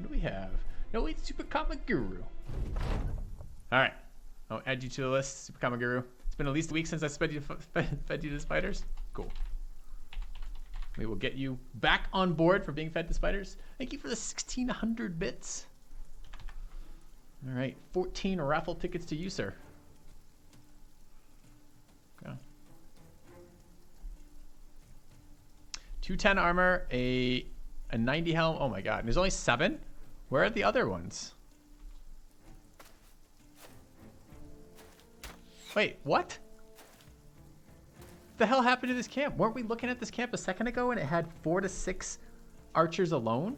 do we have? No, it's Super Kamaguru. All right. I'll add you to the list, Super Kamaguru. It's been at least a week since I fed you to spiders. Cool. We will get you back on board for being fed to spiders. Thank you for the 1,600 bits. All right, 14 raffle tickets to you, sir. Okay. 210 armor, a 90 helm. Oh my god, and there's only 7? Where are the other ones? Wait, what? The hell happened to this camp? Weren't we looking at this camp a second ago and it had 4 to 6 archers alone?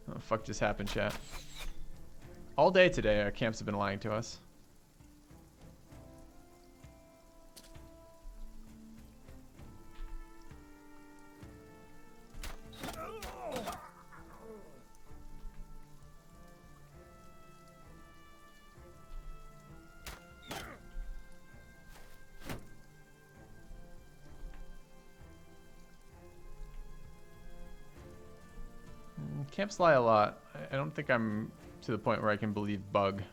What the fuck just happened, chat? All day today, our camps have been lying to us. Camps lie a lot. I don't think I'm to the point where I can believe bug.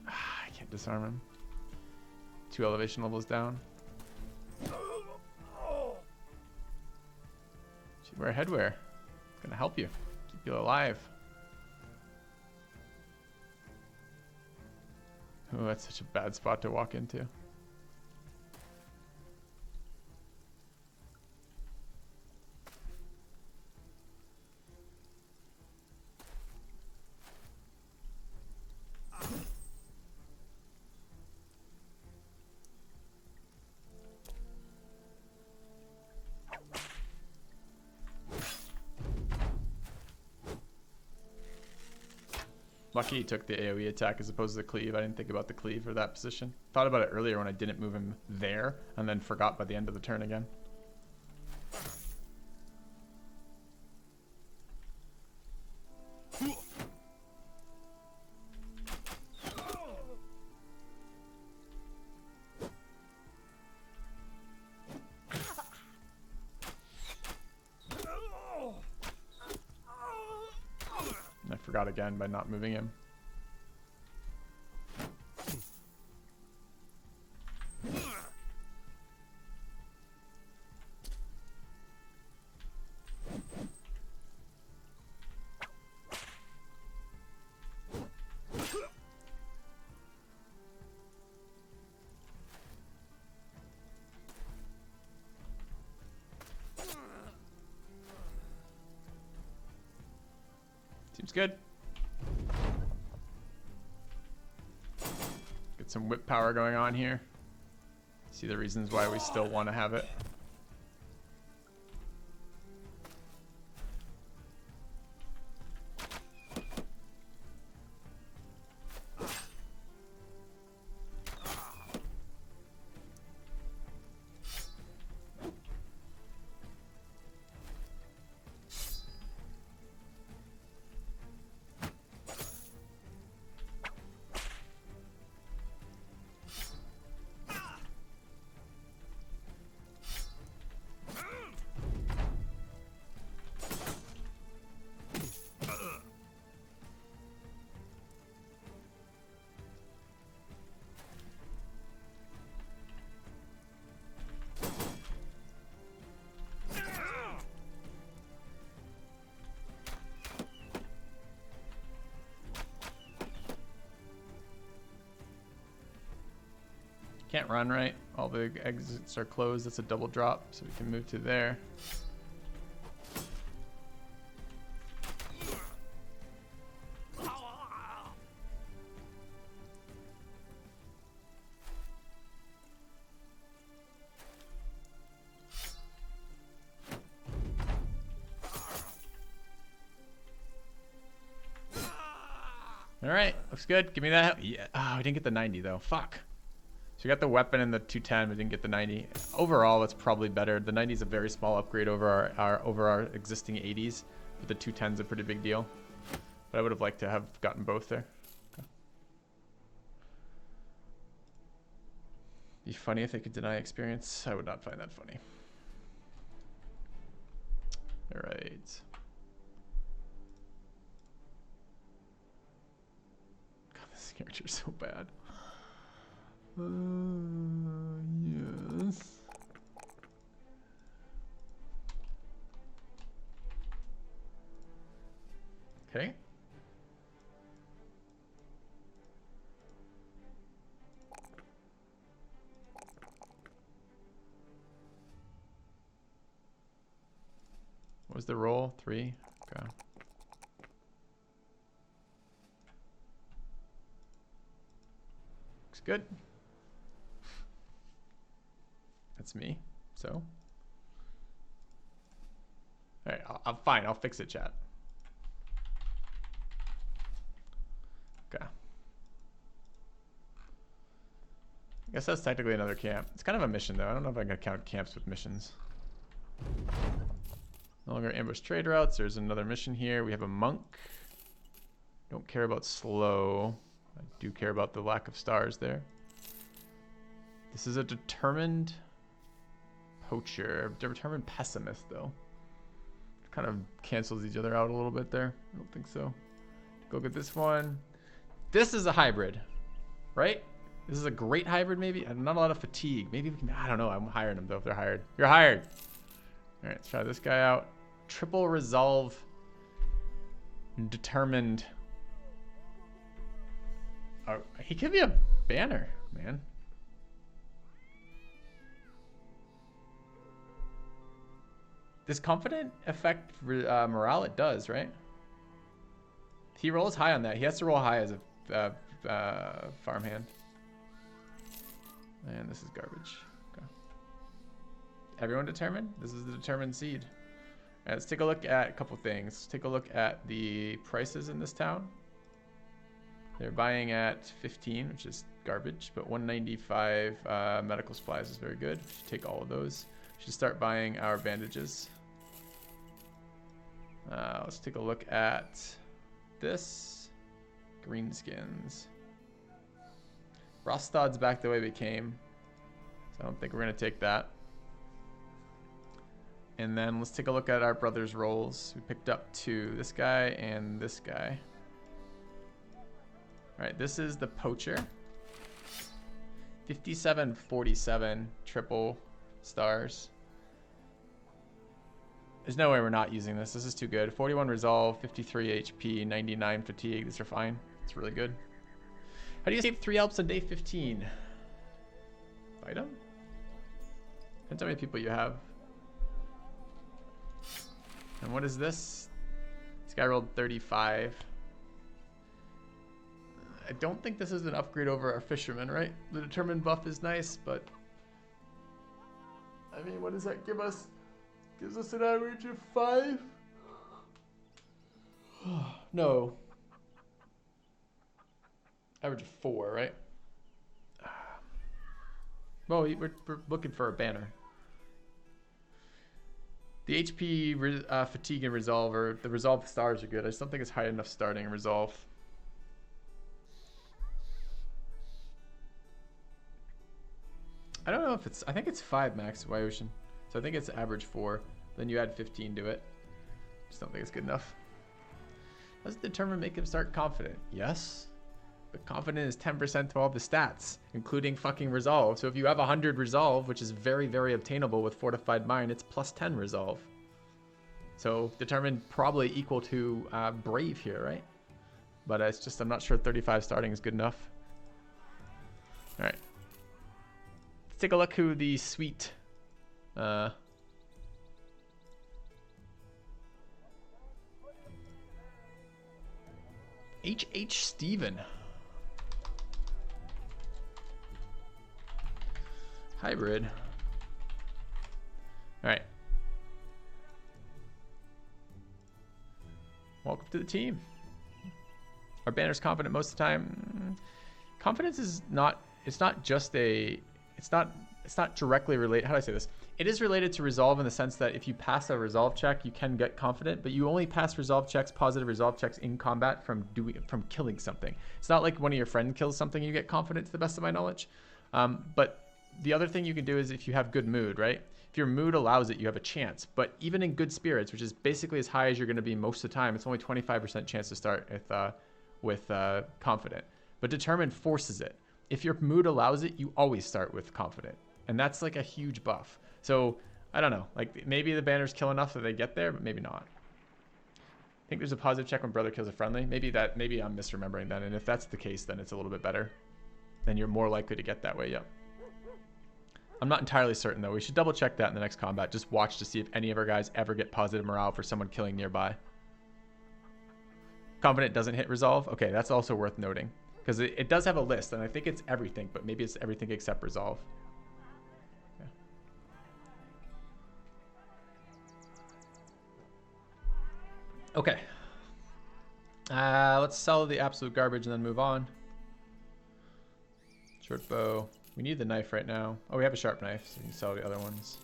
I can't disarm him. 2 elevation levels down. Wear headwear. It's gonna help you. Keep you alive. Oh, that's such a bad spot to walk into. Lucky he took the AoE attack as opposed to the cleave. I didn't think about the cleave for that position. Thought about it earlier when I didn't move him there, and then forgot by the end of the turn again. I forgot again by not moving him. Seems good. Get some whip power going on here. See the reasons why we still want to have it. Can't run, right? All the exits are closed. That's a double drop, so we can move to there. All right, looks good. Give me that. Yeah. Oh, I didn't get the 90 though. Fuck. So we got the weapon and the 210. We didn't get the 90. Overall, it's probably better. The 90 is a very small upgrade over our existing 80s, but the 210 is a pretty big deal. But I would have liked to have gotten both there. Okay. Be funny if they could deny experience. I would not find that funny. All right. God, this character's so bad. Yes. Okay. What was the roll? 3? Okay. Looks good. That's me. So. All right, I'm fine. I'll fix it, chat. Okay. I guess that's technically another camp. It's kind of a mission, though. I don't know if I can count camps with missions. No longer ambush trade routes. There's another mission here. We have a monk. Don't care about slow. I do care about the lack of stars there. This is a determined poacher. Determined pessimist, though. It kind of cancels each other out a little bit there. I don't think so. Go look at this one. This is a hybrid, right? This is a great hybrid, maybe. Not a lot of fatigue. Maybe we can. I don't know. I'm hiring them though. If they're hired, you're hired. All right, let's try this guy out. Triple resolve. Determined. Oh, he could be a banner, man. Does confident affect morale? It does, right? He rolls high on that. He has to roll high as a farmhand. And this is garbage. Okay. Everyone determined? This is the determined seed. Right, let's take a look at a couple things. Let's take a look at the prices in this town. They're buying at 15, which is garbage, but 195 medical supplies is very good. We should take all of those. We should start buying our bandages. Let's take a look at this. Greenskins. Rostad's back the way we came, so I don't think we're going to take that. And then let's take a look at our brothers' rolls. We picked up 2, this guy and this guy. All right, this is the poacher. 5747 triple stars. There's no way we're not using this. This is too good. 41 resolve, 53 HP, 99 fatigue. These are fine. It's really good. How do you save 3 Alps on day 15? Fight them? Depends how many people you have. And what is this? This guy rolled 35. I don't think this is an upgrade over our fisherman, right? The determined buff is nice, but I mean, what does that give us? Gives us an average of 5? No. Average of 4, right? Well, we're looking for a banner. The HP, fatigue, and resolve, or the resolve stars are good. I just don't think it's high enough starting in resolve. I don't know if it's, I think it's 5 max Y-Ocean. So I think it's average 4. Then you add 15 to it. Just don't think it's good enough. Does determine make him start confident? Yes. But confident is 10% to all the stats, including fucking resolve. So if you have 100 resolve, which is very, very obtainable with fortified mind, it's plus 10 resolve. So determined probably equal to brave here, right? But it's just, I'm not sure 35 starting is good enough. All right. Let's take a look who the sweet H.H. Steven. Hybrid. All right. Welcome to the team. Our banner's confident most of the time. Confidence is not it's not just a, it's not directly related. How do I say this? It is related to resolve in the sense that if you pass a resolve check, you can get confident, but you only pass resolve checks, positive resolve checks in combat from killing something. It's not like one of your friends kills something, you get confident to the best of my knowledge. But the other thing you can do is if you have good mood, right? If your mood allows it, you have a chance. But even in good spirits, which is basically as high as you're going to be most of the time, it's only 25% chance to start with confident. But determined forces it. If your mood allows it, you always start with confident. And that's like a huge buff. So I don't know, like maybe the banners kill enough that they get there, but maybe not. I think there's a positive check when brother kills a friendly. Maybe I'm misremembering that. And if that's the case, then it's a little bit better. Then you're more likely to get that way. Yep. I'm not entirely certain though. We should double check that in the next combat. Just watch to see if any of our guys ever get positive morale for someone killing nearby. Confident doesn't hit resolve. Okay, that's also worth noting because it does have a list, and I think it's everything, but maybe it's everything except resolve. Okay. Let's sell the absolute garbage and then move on. Short bow. We need the knife right now. Oh, we have a sharp knife, so we can sell the other ones.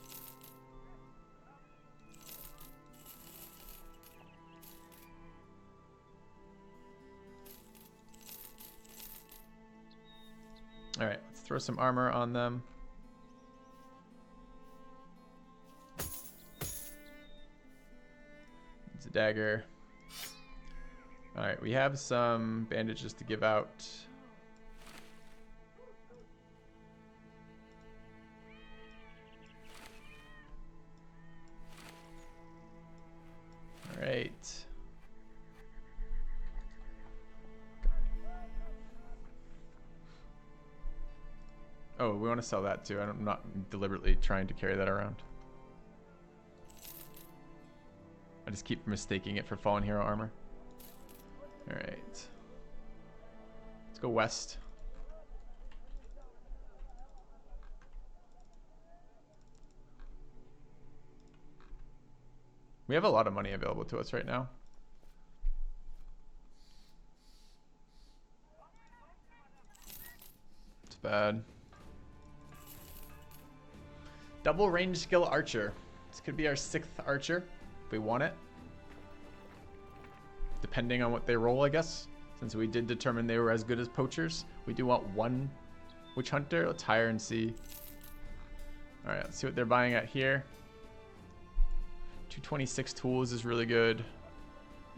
All right, let's throw some armor on them. It's a dagger. All right, we have some bandages to give out. All right. Oh, we want to sell that too. I'm not deliberately trying to carry that around. I just keep mistaking it for fallen hero armor. All right. Let's go west. We have a lot of money available to us right now. It's bad. Double range skill archer. This could be our 6th archer if we want it. Depending on what they roll, I guess. Since we did determine they were as good as poachers, we do want 1 witch hunter. Let's hire and see. All right, let's see what they're buying at here. 226 tools is really good.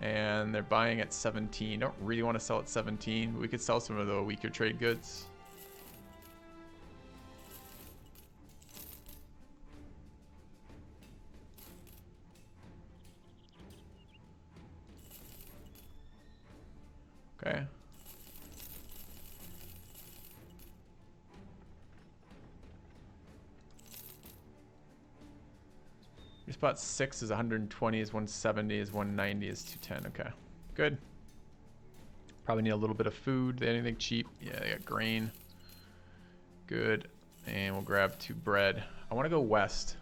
And they're buying at 17. Don't really want to sell at 17, but we could sell some of the weaker trade goods. Okay. Your spot 6 is 120, is 170, is 190, is 210. Okay, good. Probably need a little bit of food. Anything cheap? Yeah, they got grain. Good. And we'll grab 2 bread. I want to go west.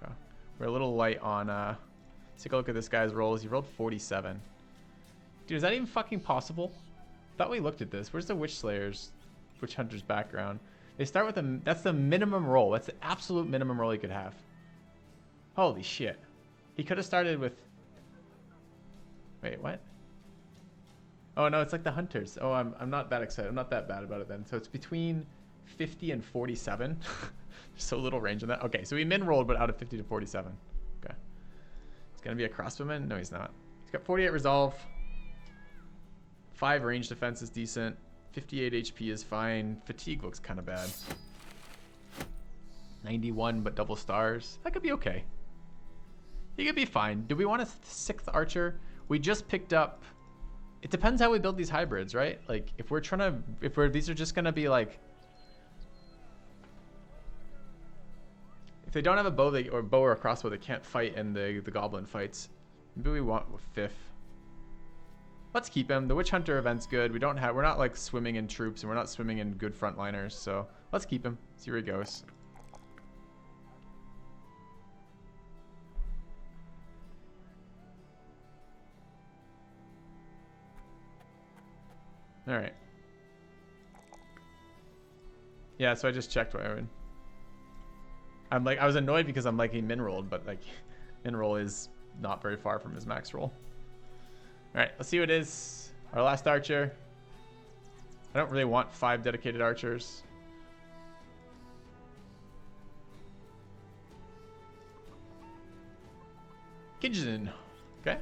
Okay. We're a little light on. Let's take a look at this guy's rolls. He rolled 47. Dude, is that even fucking possible? Thought we looked at this. Where's the witch hunter's background? They start with a. That's the minimum roll. That's the absolute minimum roll he could have. Holy shit. He could have started with... Wait, what? Oh, no, it's like the hunters. Oh, I'm not that excited. I'm not that bad about it then. So it's between 50 and 47. So little range on that. Okay, so he min-rolled, but out of 50 to 47. Okay. He's going to be a crossbowman? No, he's not. He's got 48 resolve. 5 range defense is decent. 58 HP is fine. Fatigue looks kind of bad. 91, but double stars. That could be okay. He could be fine. Do we want a 6th archer? We just picked up... It depends how we build these hybrids, right? Like, if we're trying to... These are just going to be like... If they don't have a bow, or a crossbow, they can't fight in the goblin fights. Maybe we want a 5th. Let's keep him. The witch hunter event's good. We're not like swimming in troops, and we're not swimming in good frontliners. So let's keep him. See where he goes. All right. Yeah, so I just checked what I would. I'm like, I was annoyed because I'm like he min rolled, but like min roll is not very far from his max roll. All right, let's see what it is. Our last archer. I don't really want 5 dedicated archers. Kijin. Okay.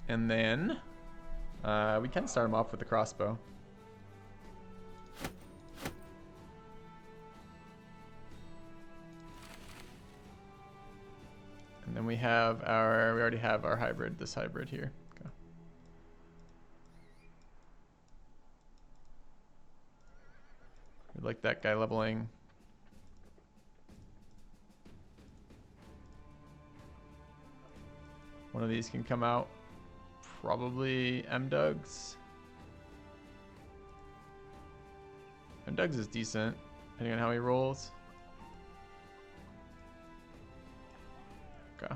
And then we can start him off with the crossbow. And then we already have our hybrid, this hybrid here. Okay. We like that guy leveling. One of these can come out. Probably M-Dugs. M-Dugs is decent, depending on how he rolls. Okay.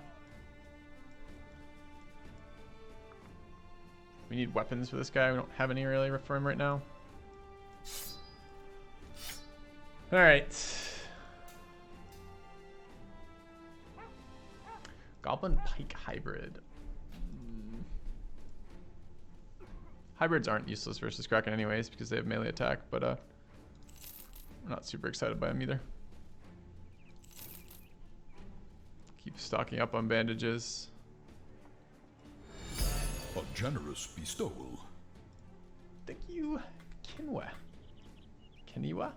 We need weapons for this guy. We don't have any really for him right now. Alright. Goblin Pike Hybrid. Hybrids aren't useless versus Kraken anyways because they have melee attack, but I'm not super excited by them either. Keep stocking up on bandages. A generous bestowal. Thank you, Kinwa. Kiniwa?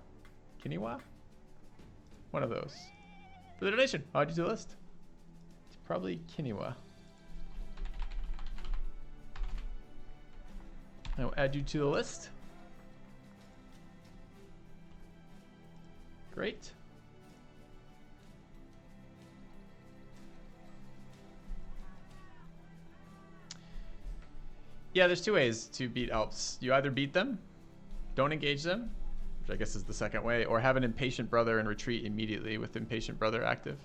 Kiniwa? One of those. For the donation. I'll add you to the list. It's probably Kiniwa. I'll add you to the list. Great. Yeah, there's 2 ways to beat Alps. You either beat them, don't engage them, which I guess is the second way, or have an Impatient Brother and retreat immediately with Impatient Brother active.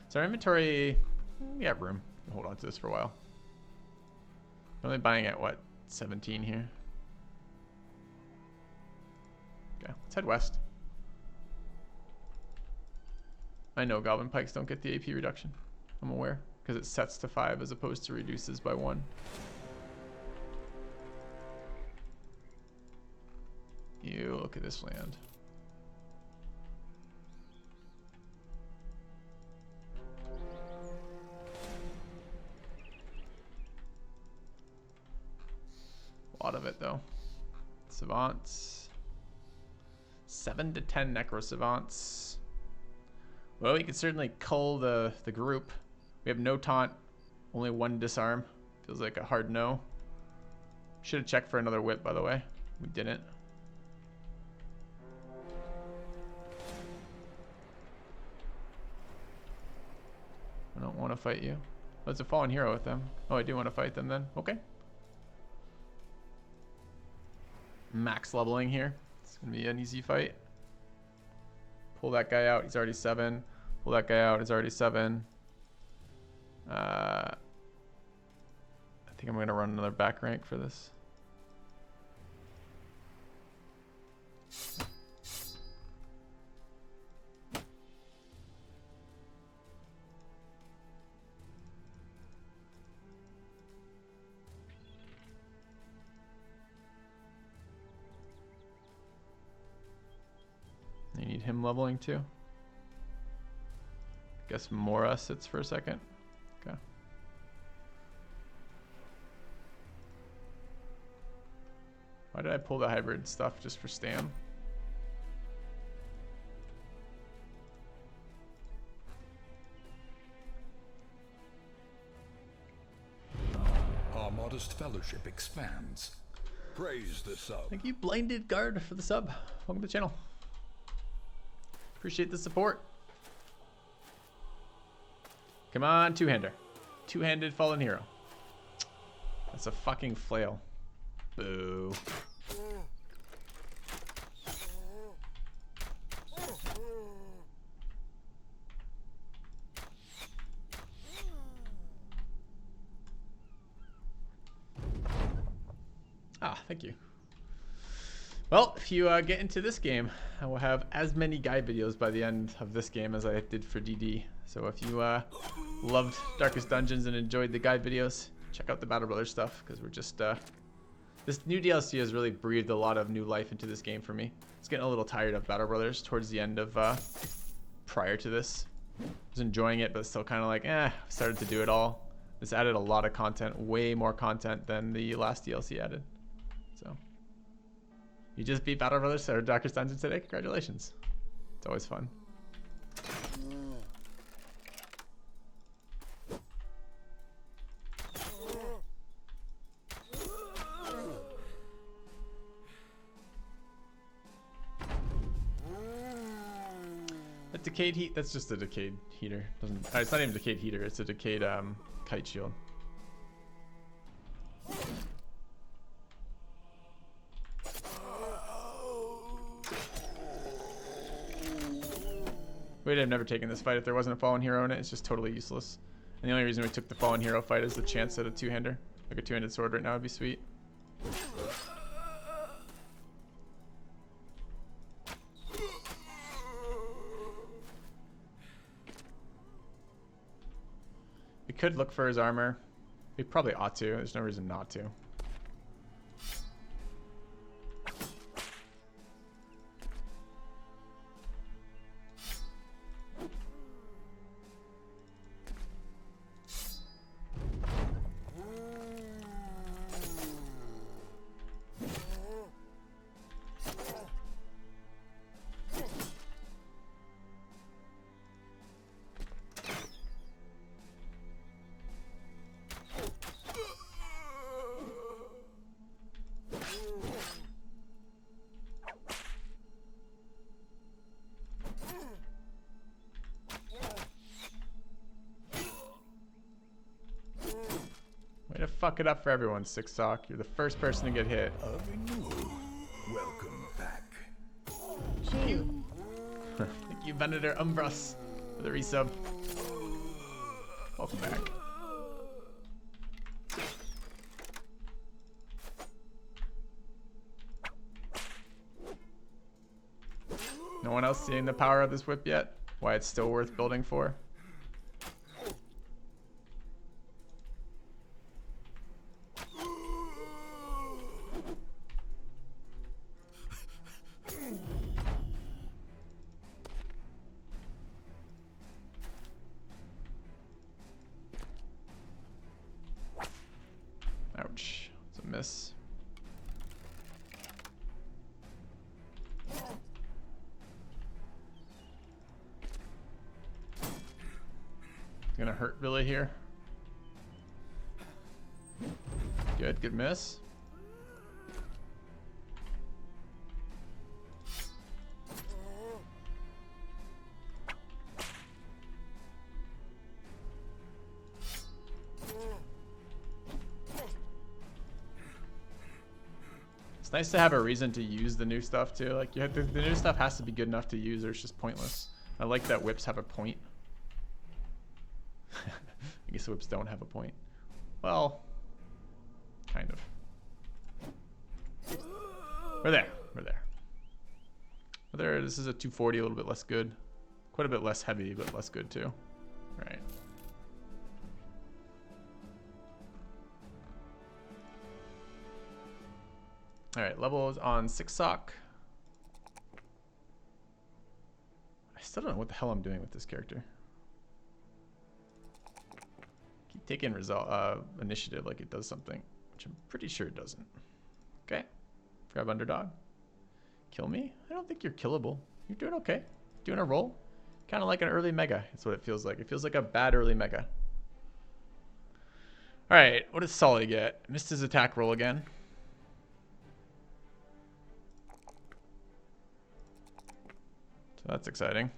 So our inventory, we have room. We'll hold on to this for a while. I'm only buying at what? 17 here. Okay, let's head west. I know Goblin Pikes don't get the AP reduction. I'm aware, because it sets to 5 as opposed to reduces by 1. You look at this land. A lot of it though. Savants. 7 to 10 Necro Savants. Well, we could certainly cull the group. We have no taunt, only 1 disarm. Feels like a hard no. Should have checked for another whip, by the way. We didn't. I don't want to fight you. Oh, it's a fallen hero with them. Oh, I do want to fight them then. Okay. Max leveling here. It's going to be an easy fight. Pull that guy out. He's already 7. Pull that guy out. He's already 7. I think I'm going to run another back rank for this. You need him leveling too. Guess Mora sits for a second. Okay. Why did I pull the hybrid stuff just for Stam? Our modest fellowship expands. Praise the sub. Thank you, Blinded Guard, for the sub. Welcome to the channel. Appreciate the support. Come on, two-hander. Two-handed fallen hero. That's a fucking flail. Boo. Ah, thank you. Well, if you get into this game, I will have as many guide videos by the end of this game as I did for DD. So if you loved Darkest Dungeons and enjoyed the guide videos, check out the BattleBrothers stuff, because we're just... this new DLC has really breathed a lot of new life into this game for me. I was getting a little tired of BattleBrothers towards the end of... prior to this. I was enjoying it, but still kind of like, started to do it all. This added a lot of content, way more content than the last DLC added. So, you just beat BattleBrothers or Darkest Dungeons today. Congratulations. It's always fun. That decayed heat, that's just a decayed heater. It's not even a decayed heater, it's a decayed kite shield. We'd have never taken this fight if there wasn't a fallen hero in it. It's just totally useless. And the only reason we took the fallen hero fight is the chance at a two-hander. Like a two-handed sword right now would be sweet. We could look for his armor. We probably ought to. There's no reason not to. Way to fuck it up for everyone, Six Sock. You're the first person to get hit. Welcome back. Thank you. Thank you, Venator Umbras, for the resub. Welcome back. No one else seeing the power of this whip yet? Why it's still worth building for? Ouch. It's a miss. It's gonna hurt really here. Good miss. It's nice to have a reason to use the new stuff too. Like you have the new stuff has to be good enough to use or it's just pointless. I like that whips have a point. I guess whips don't have a point. Well, kind of. We're there. We're there. We're there. This is a 240, a little bit less good. Quite a bit less heavy, but less good too. Right. All right, levels on Six Sock. I still don't know what the hell I'm doing with this character. Keep taking initiative like it does something, which I'm pretty sure it doesn't. Okay, grab underdog. Kill me? I don't think you're killable. You're doing okay. Doing a roll. Kind of like an early mega. That's what it feels like. It feels like a bad early mega. All right, what does Sully get? Missed his attack roll again. So that's exciting.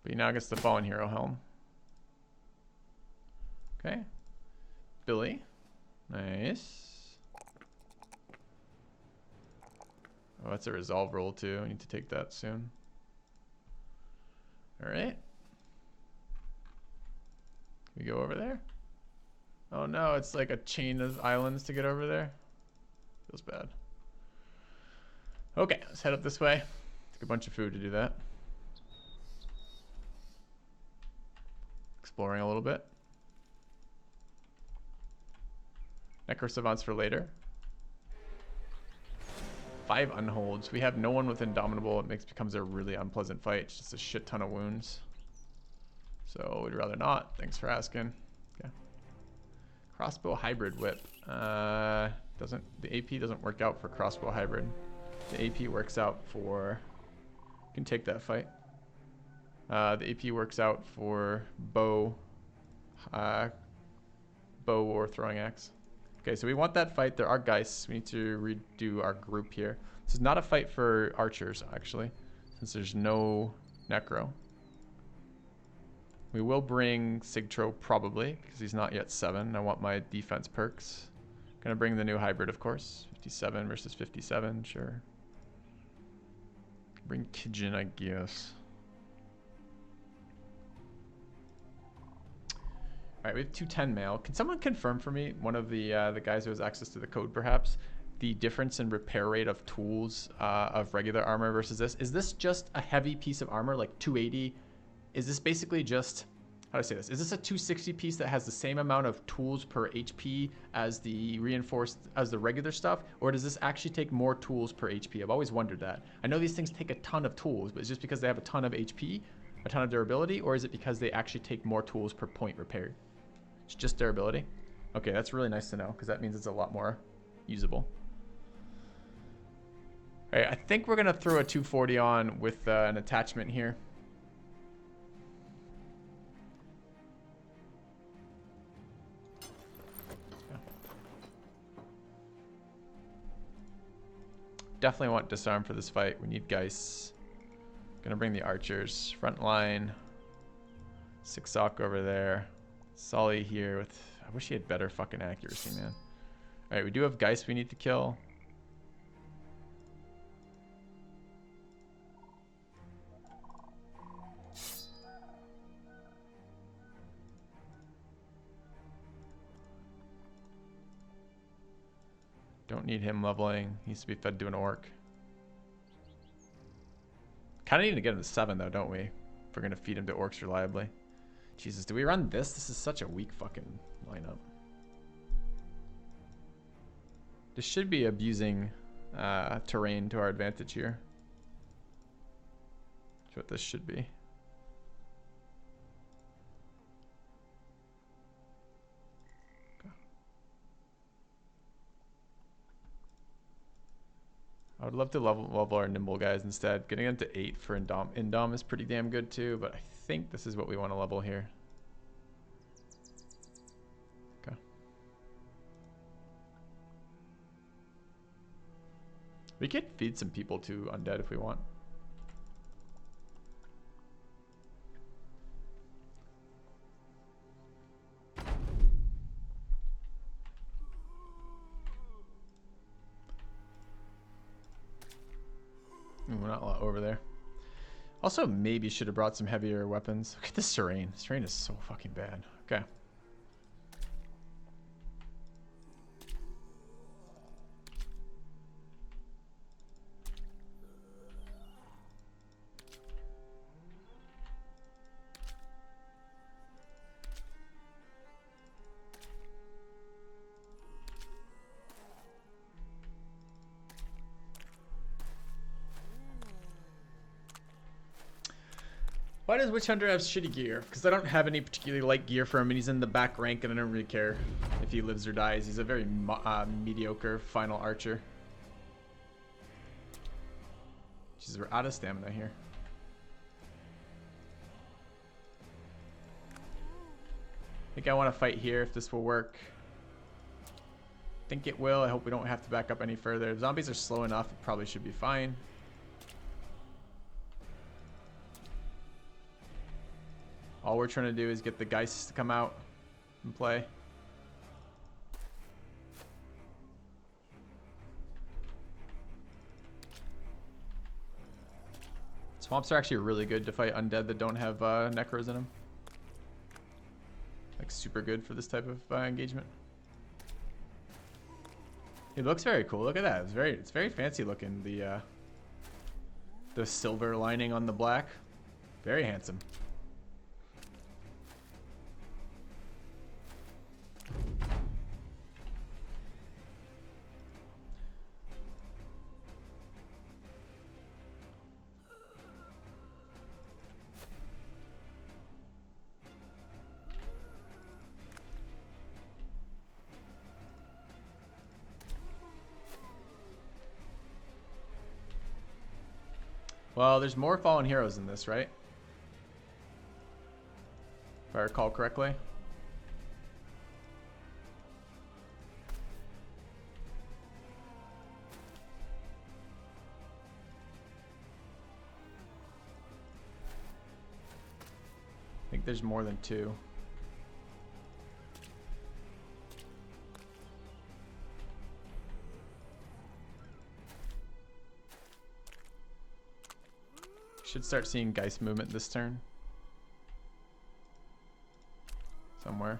But he now gets the Fallen Hero helm. Okay. Billy. Nice. Oh, that's a resolve roll too. I need to take that soon. All right. Can we go over there? Oh no, it's like a chain of islands to get over there. Feels bad. Okay, let's head up this way. Take a bunch of food to do that. Exploring a little bit. Necro Savants for later. 5 unholds. We have no one with Indomitable. It becomes a really unpleasant fight. It's just a shit ton of wounds. So we'd rather not. Thanks for asking. Okay. Crossbow hybrid whip. The AP doesn't work out for crossbow hybrid. The AP works out for... You can take that fight. The AP works out for bow or throwing axe. Okay, so we want that fight. There are Geists. We need to redo our group here. This is not a fight for archers, actually, since there's no Necro. We will bring Sigtro probably, because he's not yet 7. I want my defense perks. Gonna bring the new hybrid, of course. 57 versus 57, sure. Bring Kijin, I guess. All right, we have 210 mail. Can someone confirm for me, one of the guys who has access to the code perhaps, the difference in repair rate of tools of regular armor versus this? Is this just a heavy piece of armor, like 280? Is this basically just, how do I say this? Is this a 260 piece that has the same amount of tools per HP as the reinforced, as the regular stuff? Or does this actually take more tools per HP? I've always wondered that. I know these things take a ton of tools, but it's just because they have a ton of HP, a ton of durability, or is it because they actually take more tools per point repaired? It's just durability. Okay, that's really nice to know because that means it's a lot more usable. All right, I think we're gonna throw a 240 on with an attachment here. Yeah. Definitely want disarm for this fight. We need Geists. Gonna bring the archers. Front line. Sixsock over there. Sully here with... I wish he had better fucking accuracy, man. Alright, we do have Geist we need to kill. Don't need him leveling. He needs to be fed to an orc. Kind of need to get him to 7 though, don't we? If we're going to feed him to orcs reliably. Jesus, do we run this? This is such a weak fucking lineup. This should be abusing terrain to our advantage here. That's what this should be. Okay. I would love to level our nimble guys instead. Getting them to 8 for Indom is pretty damn good too, but I think this is what we want to level here. Okay. We could feed some people to undead if we want. We're not a lot over there. Also, maybe should have brought some heavier weapons. Look at this terrain. This terrain is so fucking bad. Okay. Why does Witch Hunter have shitty gear? Because I don't have any particularly light gear for him, and he's in the back rank, and I don't really care if he lives or dies. He's a very mediocre final archer. Jesus, we're out of stamina here. I think I want to fight here if this will work. I think it will. I hope we don't have to back up any further. The zombies are slow enough. It probably should be fine. All we're trying to do is get the Geists to come out and play. Swamps are actually really good to fight undead that don't have necros in them. like super good for this type of engagement. It looks very cool. Look at that. It's very fancy looking. The silver lining on the black. Very handsome. Well, there's more fallen heroes in this, right? If I recall correctly. I think there's more than 2. Should start seeing Geist movement this turn. Somewhere.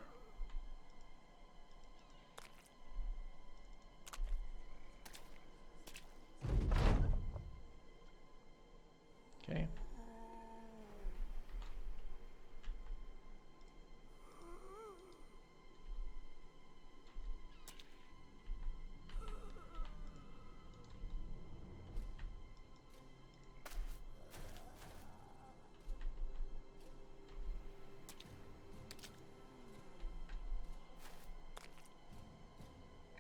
Okay.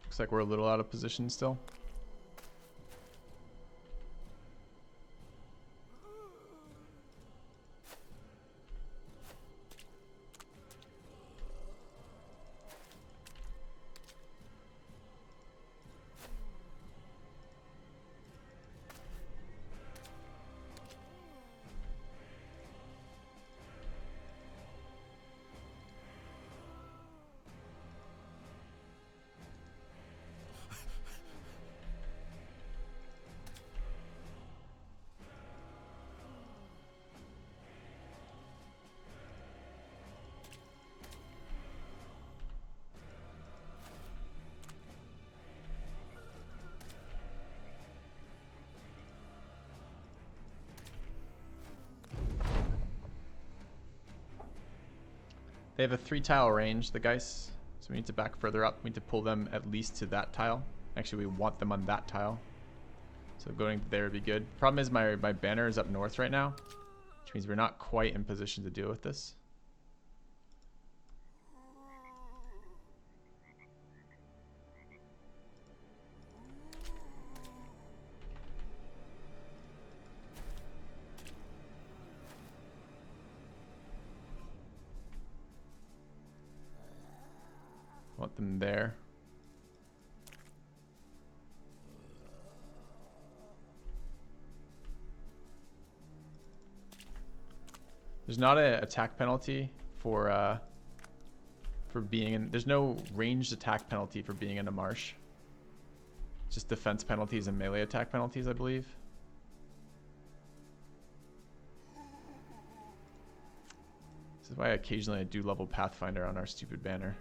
Looks like we're a little out of position still. They have a 3-tile range, the Geist, so we need to back further up. We need to pull them at least to that tile. Actually, we want them on that tile. So going there would be good. Problem is my banner is up north right now, which means we're not quite in position to deal with this. Want them there. There's not an attack penalty for being in. There's no ranged attack penalty for being in a marsh. Just defense penalties and melee attack penalties, I believe. This is why occasionally I do level Pathfinder on our stupid banner.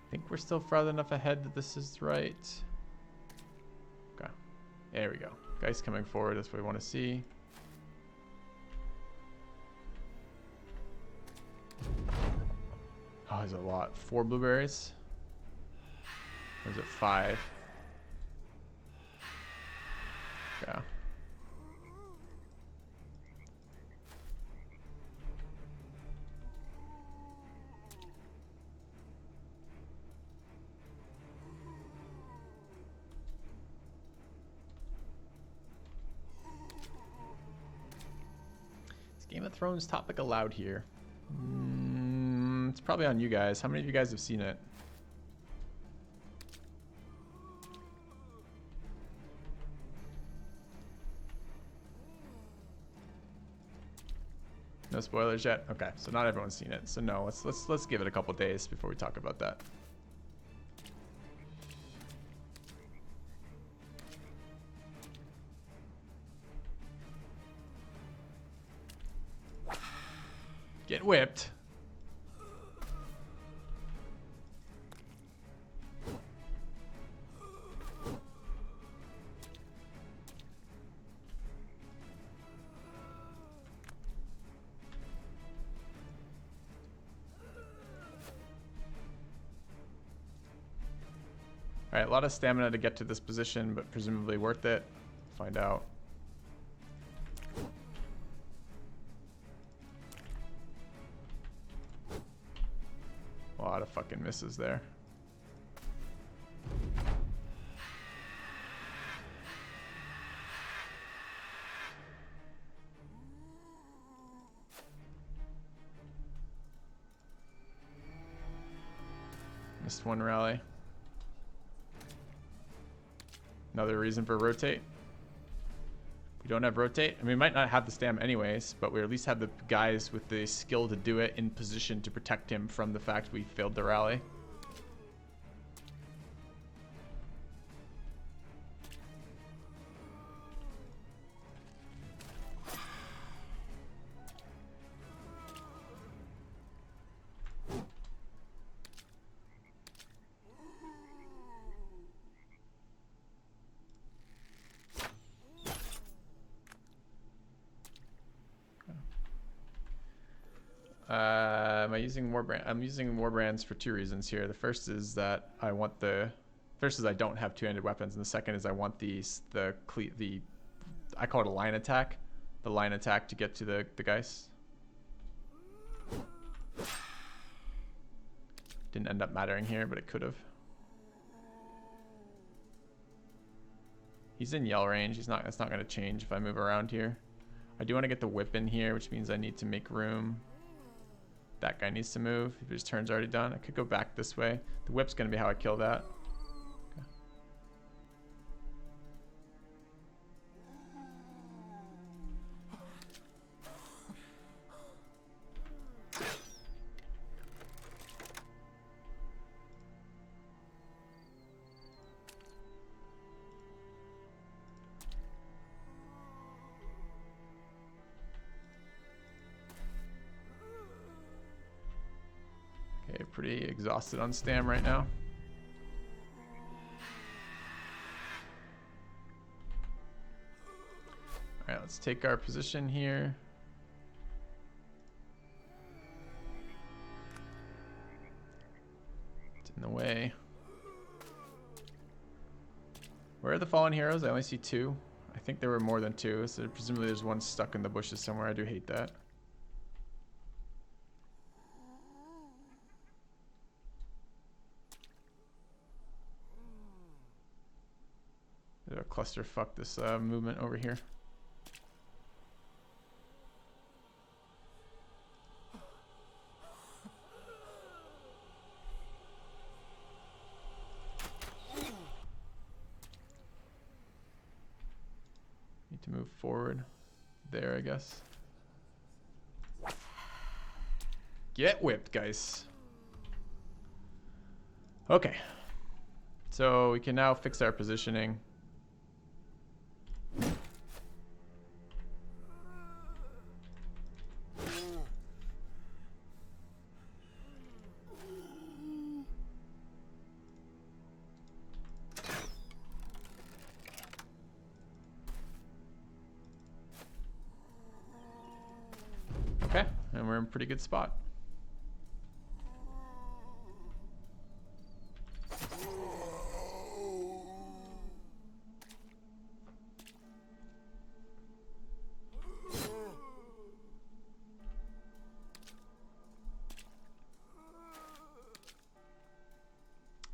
I think we're still far enough ahead that this is right. Okay, there we go. Guys coming forward, that's what we want to see. Oh, there's a lot. 4 blueberries. Or is it 5? Okay. Game of Thrones topic allowed here. It's probably on you guys. How many of you guys have seen it? No spoilers yet. Okay, so not everyone's seen it. So no, let's give it a couple days before we talk about that. Get whipped. Alright, a lot of stamina to get to this position, but presumably worth it. Find out. A lot of fucking misses there. Missed one rally. Another reason for rotate. We don't have rotate. I mean, we might not have the stam anyways, but we at least have the guys with the skill to do it in position to protect him from the fact we failed the rally. Am I using Warbrand? I'm using Warbrands for two reasons here. The first is that I want I don't have two-handed weapons, and the second is I want the I call it a line attack, the line attack to get to the Geist. Didn't end up mattering here, but it could have. He's in yell range. That's not going to change if I move around here. I do want to get the whip in here, which means I need to make room. That guy needs to move. If his turn's already done, I could go back this way. The whip's going to be how I kill that. Okay. Okay, pretty exhausted on stam right now. Alright, let's take our position here. It's in the way. Where are the fallen heroes? I only see two. I think there were more than two, so presumably there's one stuck in the bushes somewhere. I do hate that. A clusterfuck this movement over here. Need to move forward there, I guess. Get whipped, guys. Okay. So we can now fix our positioning. Okay, and we're in a pretty good spot.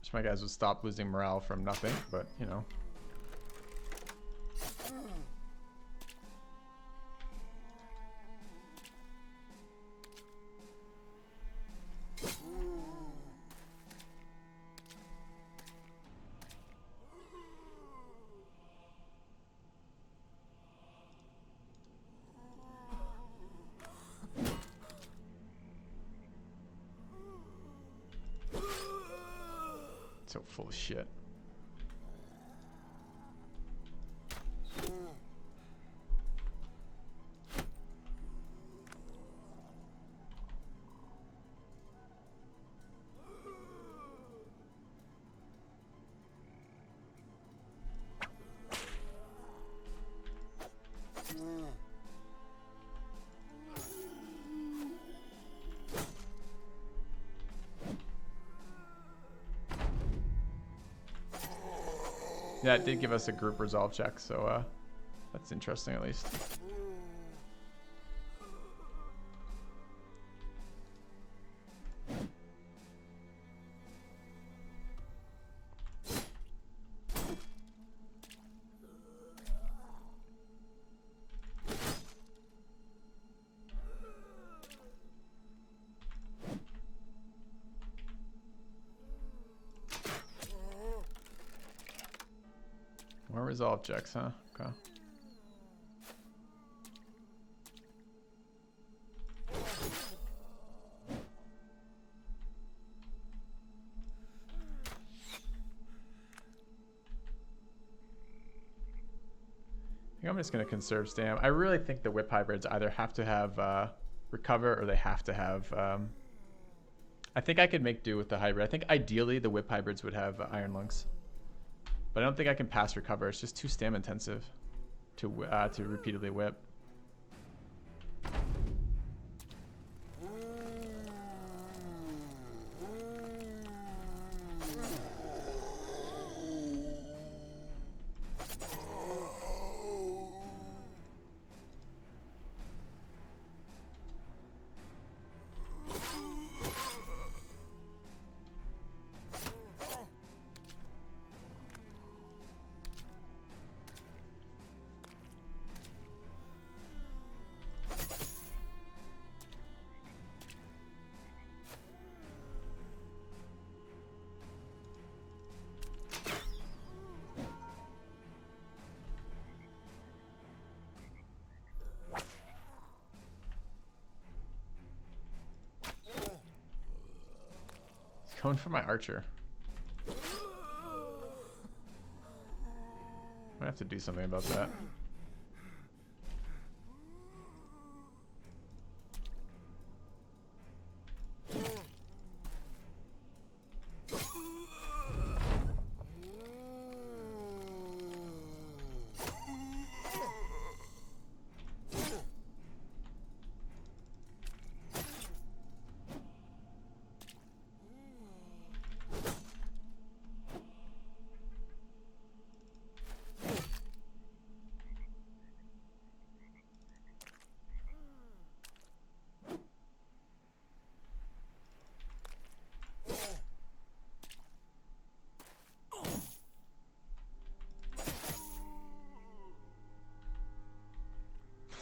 Wish my guys would stop losing morale from nothing, but you know. So full of shit. Yeah, it did give us a group resolve check, so that's interesting at least. More resolve checks, huh? Okay. I think I'm just going to conserve stam. I really think the whip hybrids either have to have recover or they have to have... I think I could make do with the hybrid. I think ideally the whip hybrids would have iron lungs. But I don't think I can pass recover. It's just too stam intensive to repeatedly whip. Going for my archer. I have to do something about that.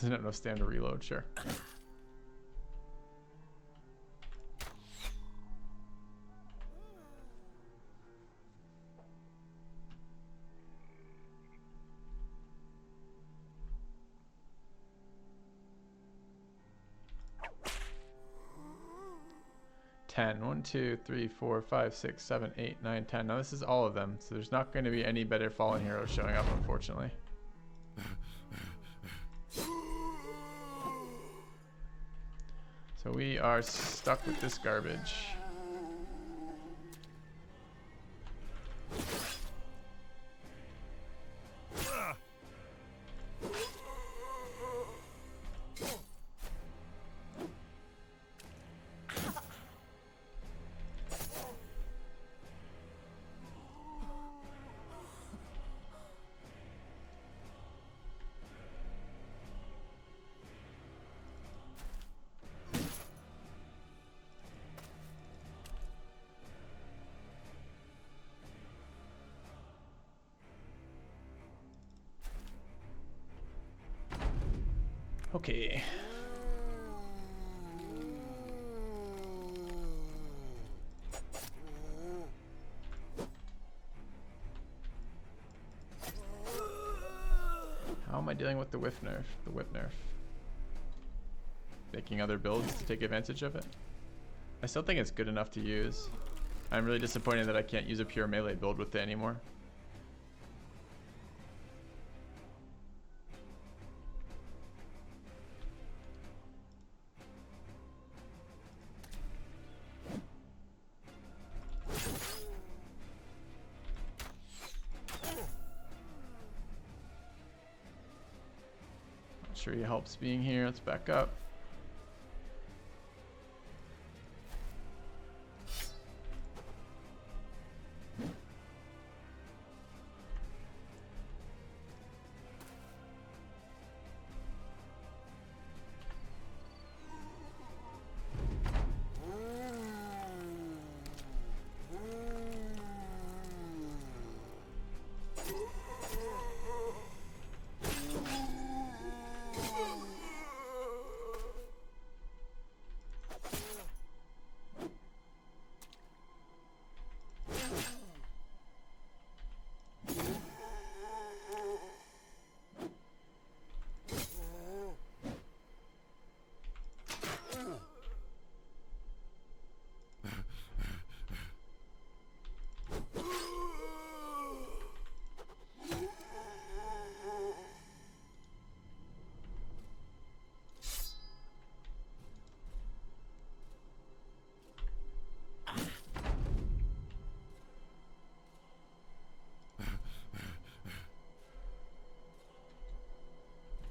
Doesn't have enough stand to reload, sure. One, 2, 3, 4, 5, 6, 7, 8, 9, 10. Now this is all of them, so there's not going to be any better fallen heroes showing up, unfortunately. So we are stuck with this garbage. Okay. How am I dealing with the whip nerf? The whip nerf. Making other builds to take advantage of it. I still think it's good enough to use. I'm really disappointed that I can't use a pure melee build with it anymore. Not sure he helps being here. Let's back up.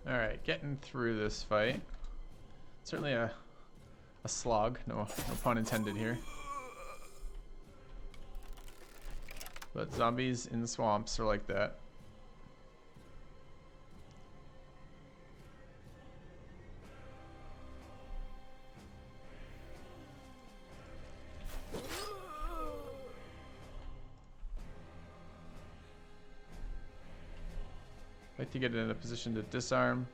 Alright, getting through this fight. Certainly a slog, no pun intended here. But zombies in the swamps are like that. Like to get in a position to disarm.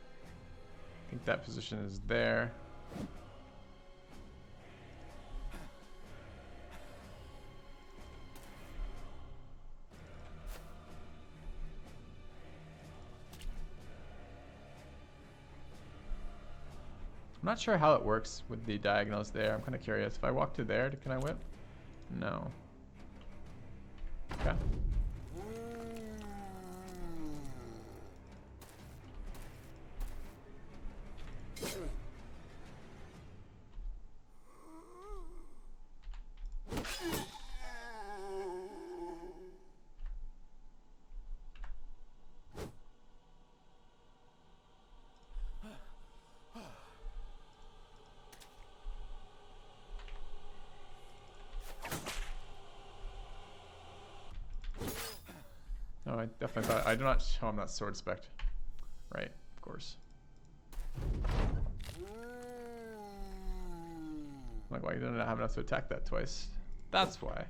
I think that position is there. I'm not sure how it works with the diagonals there. I'm kind of curious. If I walk to there, can I whip? No. Okay. Oh, I definitely thought. I do not. Oh, I'm not sword spec. Right, of course. Like, why you don't have enough to attack that twice? That's why.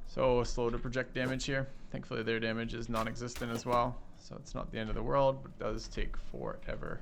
So slow to project damage here. Thankfully their damage is non-existent as well, so it's not the end of the world, but it does take forever.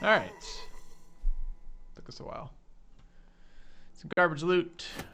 Alright. Took us a while. Some garbage loot.